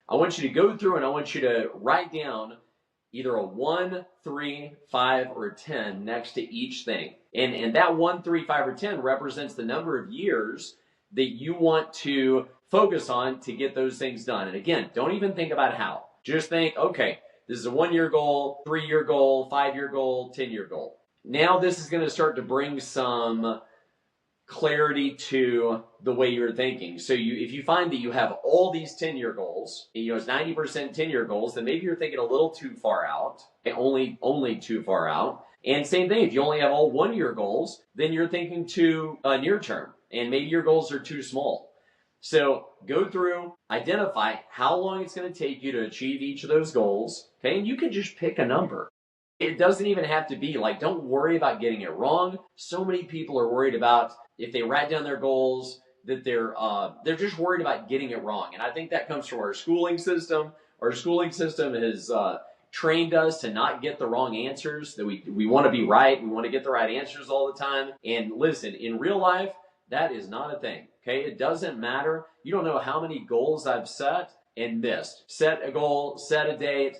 I want you to go through and I want you to write down either a 1, 3, 5, or 10 next to each thing. And that 1, 3, 5, or 10 represents the number of years that you want to focus on to get those things done. And again, don't even think about how. Just think, okay, this is a 1-year goal, 3-year goal, 5-year goal, 10-year goal. Now this is going to start to bring some clarity to the way you're thinking. So if you find that you have all these 10-year goals, and it's 90% 10-year goals, then maybe you're thinking a little too far out, and only too far out. And same thing, if you only have all 1-year goals, then you're thinking too near term, and maybe your goals are too small. So go through, identify how long it's going to take you to achieve each of those goals, okay? And you can just pick a number. It doesn't even have to be like, don't worry about getting it wrong. So many people are worried about if they write down their goals that they're just worried about getting it wrong. And I think that comes from our schooling system. Our schooling system has trained us to not get the wrong answers, that we want to be right. We want to get the right answers all the time. And listen, in real life, that is not a thing, okay? It doesn't matter. You don't know how many goals I've set and missed. Set a goal, set a date,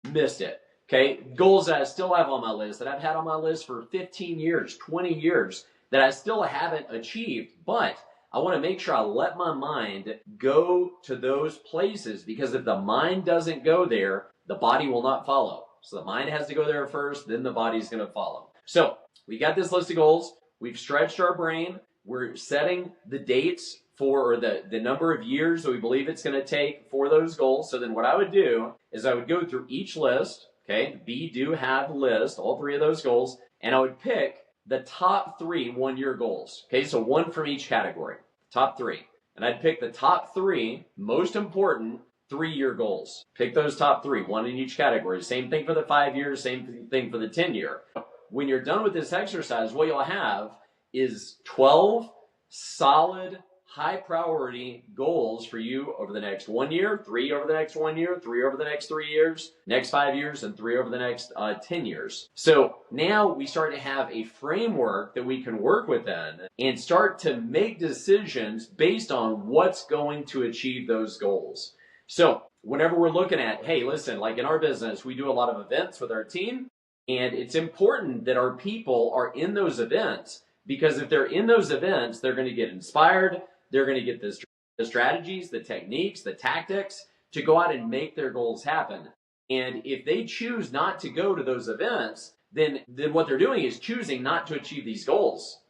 missed it. Okay, goals that I still have on my list, that I've had on my list for 15 years, 20 years, that I still haven't achieved, but I want to make sure I let my mind go to those places, because if the mind doesn't go there, the body will not follow. So the mind has to go there first, then the body's going to follow. So we got this list of goals. We've stretched our brain. We're setting the dates for, or the number of years that we believe it's going to take for those goals. So then what I would do is I would go through each list. Okay, be, do, have, list, all 3 of those goals, and I would pick the top 3 1-year goals. Okay, so 1 from each category, top 3. And I'd pick the top 3 most important 3-year goals. Pick those top 3, 1 in each category. Same thing for the 5 years, same thing for the 10-year. When you're done with this exercise, what you'll have is 12 solid, high priority goals for you over the next 1 year, 3 over the next 1 year, 3 over the next 3 years, next 5 years, and 3 over the next 10 years. So now we start to have a framework that we can work within and start to make decisions based on what's going to achieve those goals. So whenever we're looking at, hey, listen, like in our business, we do a lot of events with our team, and it's important that our people are in those events, because if they're in those events, they're going to get inspired. They're going to get the strategies, the techniques, the tactics to go out and make their goals happen. And if they choose not to go to those events, then what they're doing is choosing not to achieve these goals.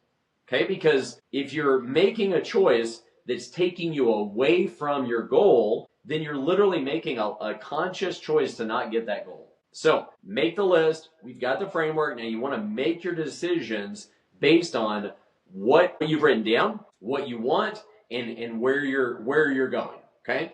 Okay? Because if you're making a choice that's taking you away from your goal, then you're literally making a conscious choice to not get that goal. So make the list. We've got the framework. Now you want to make your decisions based on what you've written down, what you want, and where you're going, okay?